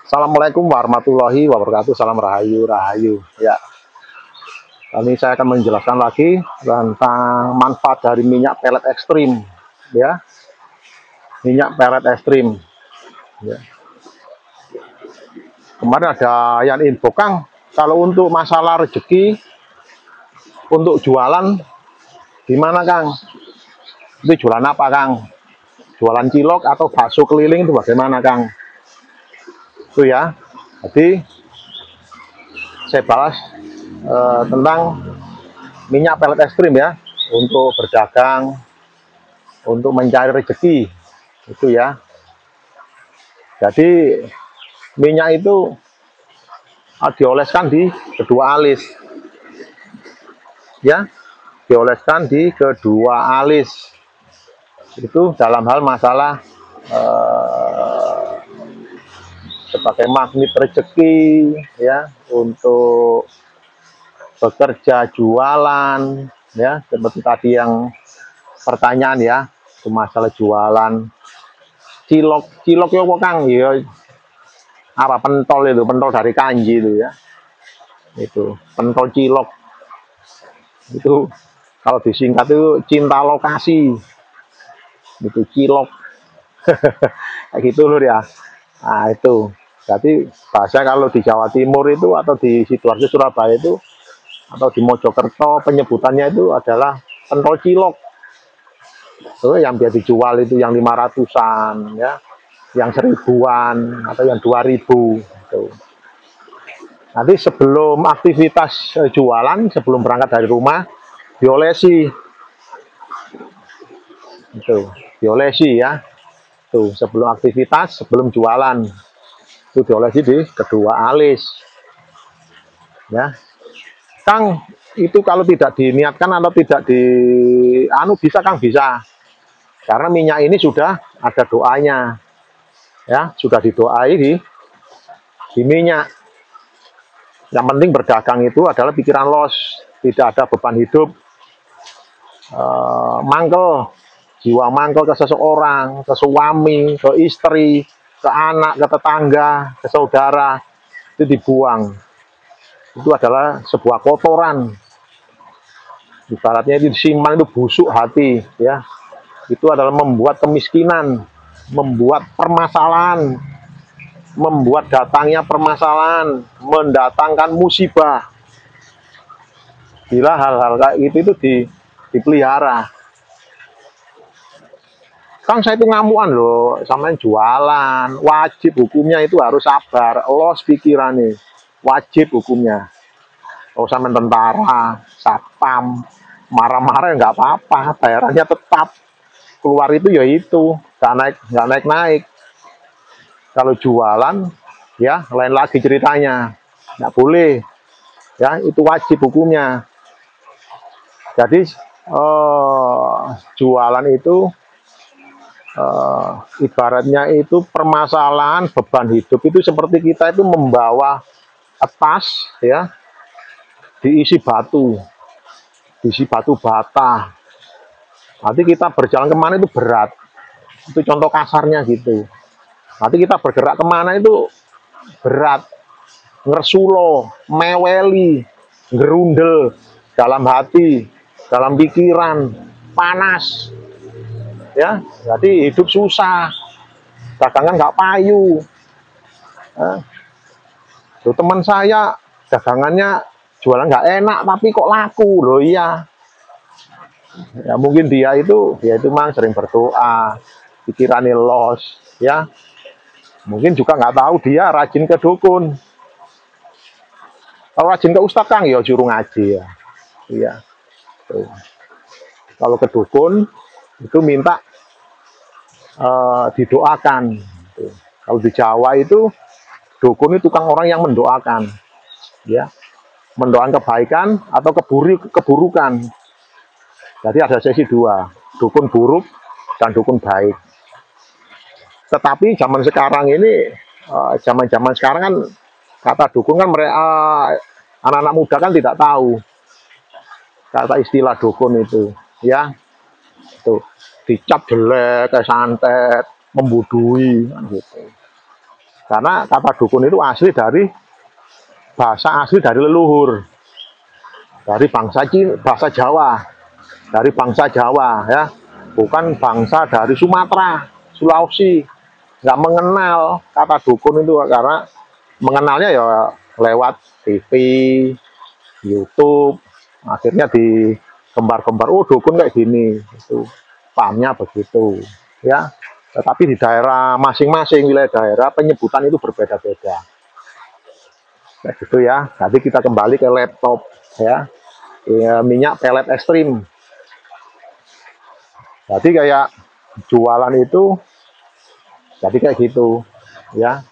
Assalamualaikum warahmatullahi wabarakatuh. Salam rahayu, rahayu. Ya, kali ini saya akan menjelaskan lagi tentang manfaat dari minyak pelet ekstrim. Ya, minyak pelet ekstrim. Ya. Kemarin ada yang info, Kang, kalau untuk masalah rezeki, untuk jualan, gimana, Kang? Itu jualan apa, Kang? Jualan cilok atau bakso keliling itu bagaimana, Kang? Itu ya. Jadi saya balas tentang minyak pelet ekstrim ya, untuk berdagang, untuk mencari rezeki itu ya. Jadi minyak itu dioleskan di kedua alis ya, dioleskan di kedua alis itu dalam hal masalah sebagai magnet rezeki ya, untuk bekerja jualan ya, seperti tadi yang pertanyaan ya, itu masalah jualan cilok ya kok, Kang ya, apa pentol itu, pentol dari kanji itu ya, itu pentol cilok itu kalau disingkat itu cinta lokasi, itu cilok. Kayak gitu loh ya. Nah itu jadi bahasa kalau di Jawa Timur itu atau di Sidoarjo Surabaya itu atau di Mojokerto penyebutannya itu adalah pentol cilok. So, yang biasa dijual itu yang 500-an ya, yang 1000-an atau yang 2000 gitu. Nanti sebelum aktivitas jualan, sebelum berangkat dari rumah diolesi itu, diolesi ya, tuh sebelum aktivitas, sebelum jualan itu diolesi di kedua alis ya, Kang. Itu kalau tidak diniatkan atau tidak di bisa, Kang, bisa, karena minyak ini sudah ada doanya ya, sudah didoai di minyak. Yang penting berdagang itu adalah pikiran los, tidak ada beban hidup, mangkel, jiwa mangkel ke seseorang, ke suami, ke istri, ke anak, ke tetangga, ke saudara, itu dibuang. Itu adalah sebuah kotoran. Ibaratnya itu disimpan, itu busuk hati ya. Itu adalah membuat kemiskinan, membuat permasalahan, membuat datangnya permasalahan, mendatangkan musibah. Bila hal-hal kayak gitu itu dipelihara. Kang, saya itu ngamuan loh, sama jualan, wajib hukumnya itu harus sabar, los pikirannya, wajib hukumnya. Kalau sama tentara, satpam, marah-marah nggak apa-apa, bayarannya tetap. Keluar itu ya itu, nggak naik-naik. Kalau jualan, ya lain lagi ceritanya, nggak boleh. Ya, itu wajib hukumnya. Jadi jualan itu ibaratnya itu permasalahan beban hidup itu seperti kita itu membawa tas ya, diisi batu bata. Nanti kita berjalan kemana itu berat. Itu contoh kasarnya gitu. Nanti kita bergerak kemana itu berat. Ngersulo, meweli, gerundel dalam hati, dalam pikiran, panas. Ya, jadi hidup susah, dagangan nggak payu. Tuh, teman saya dagangannya jualan nggak enak tapi kok laku loh, iya. Ya mungkin dia itu mang sering berdoa, pikirannya los ya. Mungkin juga nggak tahu dia rajin ke dukun. Kalau rajin ke ustadz, Kang, ya suruh ngaji ya. Iya. Tuh. Kalau ke dukun itu minta didoakan. Tuh. Kalau di Jawa itu dukun itu tukang orang yang mendoakan, ya, mendoakan kebaikan atau keburukan. Jadi ada sesi dua, dukun buruk dan dukun baik. Tetapi zaman sekarang ini, zaman sekarang kan kata dukun kan mereka anak-anak muda kan tidak tahu kata istilah dukun itu, ya, tuh dicap jelek, kayak santet, membudui, kan gitu. Karena kata dukun itu asli dari bahasa asli dari leluhur, dari bangsa Cina, bahasa Jawa, dari bangsa Jawa ya, bukan bangsa dari Sumatera, Sulawesi. Nggak mengenal kata dukun itu, karena mengenalnya ya lewat TV, YouTube, akhirnya digembar-gembar, oh dukun kayak gini, itu pahamnya begitu ya. Tetapi di daerah masing-masing, wilayah daerah, penyebutan itu berbeda-beda. Kayak gitu ya. Jadi kita kembali ke laptop ya. Minyak pelet ekstrim. Jadi kayak jualan itu, jadi kayak gitu ya.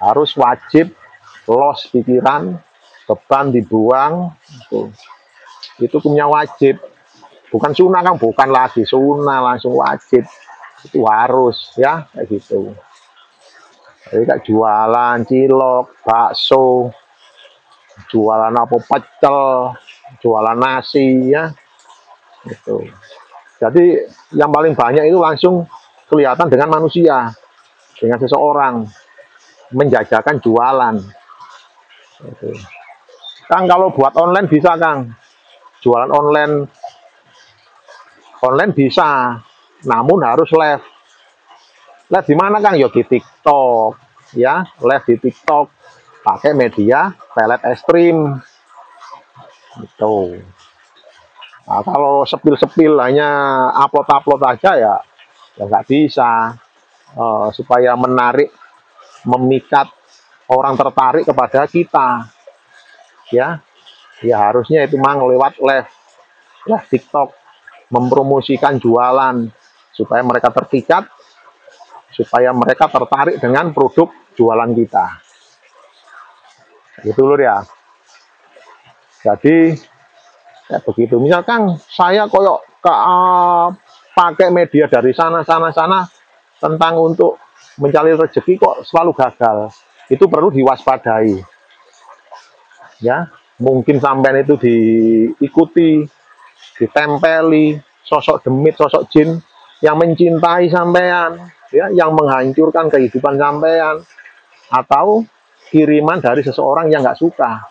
Harus wajib los pikiran, beban dibuang. Itu punya wajib. Bukan sunnah kan, bukan lagi sunnah, langsung wajib. Itu harus ya, kayak gitu. Jadi kayak jualan cilok, bakso, jualan apa pecel, jualan nasi ya, gitu. Jadi yang paling banyak itu langsung kelihatan dengan manusia, dengan seseorang menjajakan jualan. Gitu. Kang, kalau buat online bisa Kang, jualan online bisa, namun harus live. Live di mana Kang? Yo di TikTok, ya, live di TikTok, pakai media pelet ekstrim, gitu. Nah, kalau sepil-sepil hanya upload-upload aja ya nggak bisa. Supaya menarik, memikat orang tertarik kepada kita, ya, ya harusnya itu mang lewat live TikTok, mempromosikan jualan supaya mereka terpikat, supaya mereka tertarik dengan produk jualan kita. Gitu loh ya. Jadi kayak begitu. Misalkan saya koyok pakai media dari sana tentang untuk mencari rezeki kok selalu gagal. Itu perlu diwaspadai. Ya, mungkin sampean itu diikuti, ditempeli sosok demit, sosok jin yang mencintai sampean, ya, yang menghancurkan kehidupan sampean, atau kiriman dari seseorang yang nggak suka.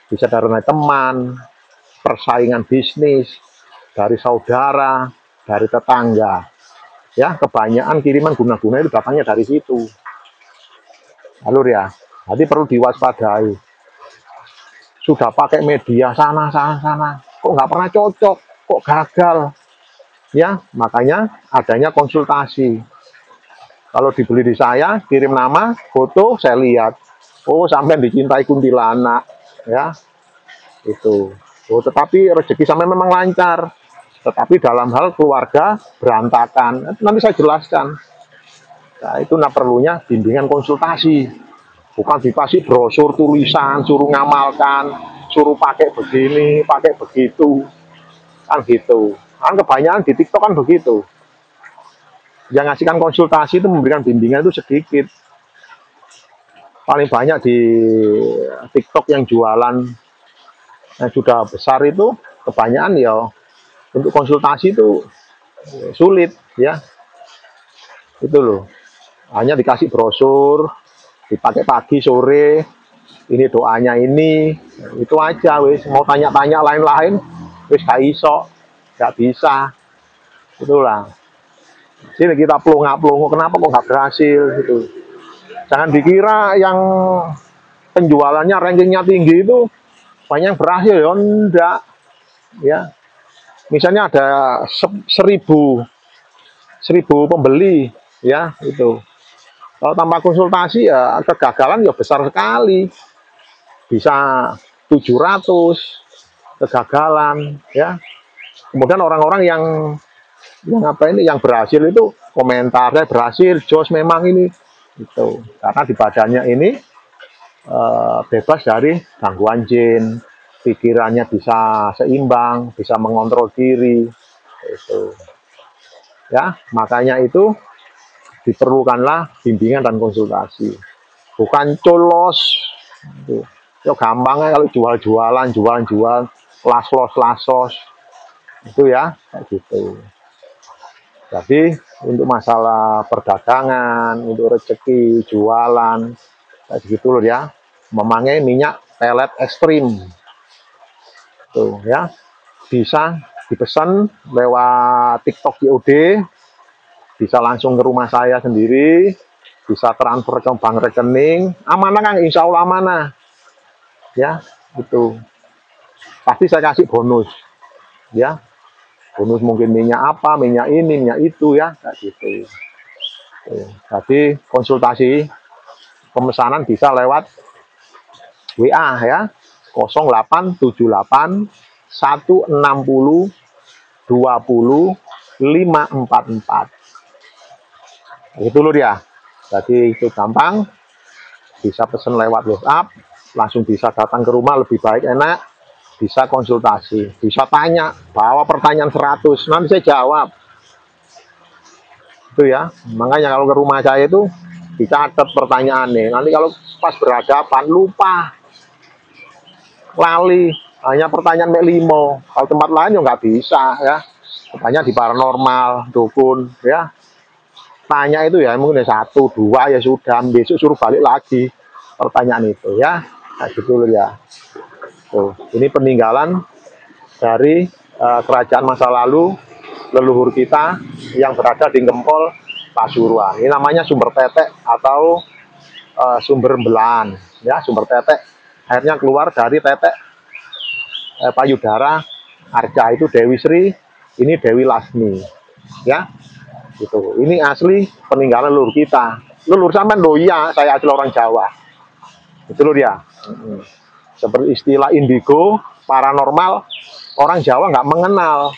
Bisa dari teman, persaingan bisnis, dari saudara, dari tetangga. Ya, kebanyakan kiriman guna-guna itu datangnya dari situ. Alur ya. Jadi perlu diwaspadai. Sudah pakai media sana, kok nggak pernah cocok, kok gagal. Ya, makanya adanya konsultasi. Kalau dibeli di saya, kirim nama, foto, saya lihat. Oh, sampai dicintai kuntilanak. Ya, itu. Oh, tetapi rezeki sampai memang lancar. Tetapi dalam hal keluarga berantakan. Nanti saya jelaskan. Nah, itu perlunya bimbingan konsultasi. Bukan dikasih brosur tulisan, suruh ngamalkan, suruh pakai begini, pakai begitu. Kan gitu. Kan kebanyakan di TikTok kan begitu. Yang ngasihkan konsultasi itu memberikan bimbingan itu sedikit. Paling banyak di TikTok yang jualan yang sudah besar itu kebanyakan ya untuk konsultasi itu sulit ya. Itu loh. Hanya dikasih brosur, dipakai pagi sore, ini doanya ini, itu aja wis. Mau tanya-tanya lain-lain wis gak iso, gak bisa. Itulah. Sini kita pelongo-pelongo, kenapa kok nggak berhasil gitu. Jangan dikira yang penjualannya rankingnya tinggi itu banyak yang berhasil ya, enggak. Ya, misalnya ada 1000 pembeli, ya itu. Kalau tanpa konsultasi ya kegagalan ya besar sekali. Bisa 700 kegagalan, ya. Kemudian orang-orang yang apa ini yang berhasil itu komentarnya berhasil, jos memang ini itu karena di badannya ini bebas dari gangguan jin, pikirannya bisa seimbang, bisa mengontrol diri itu ya. Makanya itu diperlukanlah bimbingan dan konsultasi, bukan colos itu. Yo gampangnya kalau jual-jualan, lasos itu ya kayak gitu. Jadi untuk masalah perdagangan, untuk rezeki, jualan, kayak gitu loh ya. Memakai minyak pelet ekstrim. Tuh ya, bisa dipesan lewat TikTok COD, bisa langsung ke rumah saya sendiri, bisa transfer ke bank rekening, amanah Kang, insya Allah amanah. Ya, itu. Pasti saya kasih bonus, ya. Bonus mungkin minyak apa, minyak ini, minyak itu ya, kayak gitu. Jadi konsultasi pemesanan bisa lewat WA ya, 0878 160 20 544. Itu loh dia. Jadi itu gampang, bisa pesen lewat WhatsApp, langsung bisa datang ke rumah, lebih baik enak, bisa konsultasi, bisa tanya, bawa pertanyaan 100, nanti saya jawab. Itu ya, makanya kalau ke rumah saya itu dicatat pertanyaannya, nanti kalau pas berhadapan lupa, lali, hanya pertanyaan mek limo, kalau tempat lain ya nggak bisa ya, tanya di paranormal, dukun ya, tanya itu ya mungkin satu dua ya sudah, besok suruh balik lagi pertanyaan itu ya, nah gitu loh ya. Tuh, ini peninggalan dari kerajaan masa lalu leluhur kita yang berada di Gempol Pasuruan. Ini namanya sumber tetek atau sumber belan ya, sumber tetek akhirnya keluar dari tetek payudara Arja itu Dewi Sri, ini Dewi Lasmi ya. Gitu. Ini asli peninggalan leluhur kita. Leluhur sampean loh iya, saya asli orang Jawa. Itu loh dia. Seperti istilah indigo, paranormal, orang Jawa nggak mengenal.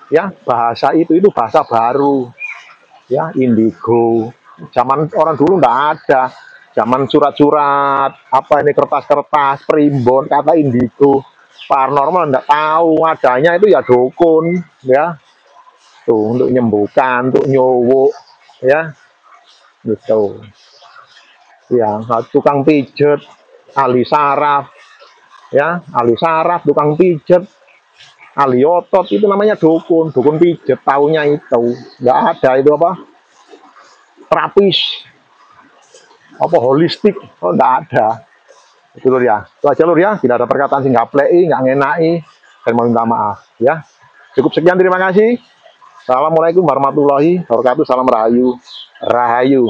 Ya, bahasa itu bahasa baru. Ya, indigo. Zaman orang dulu nggak ada. Zaman surat-surat, apa ini kertas-kertas, primbon, kata indigo. Paranormal nggak tahu, adanya itu ya dukun, ya. Tuh, untuk nyembuhkan, untuk nyowok, ya. Gitu. Ya, tukang pijet, ahli saraf, ya, ahli saraf, tukang pijet, ahli otot, itu namanya dukun, dukun pijet, taunya itu. Nggak ada itu apa, terapis, apa holistik, oh nggak ada. Itu lur ya, itu aja lur ya, tidak ada perkataan sih nggak plei, nggak ngenai, dan mau minta maaf, ya. Cukup sekian, terima kasih. Assalamualaikum warahmatullahi wabarakatuh, salam rahayu, rahayu.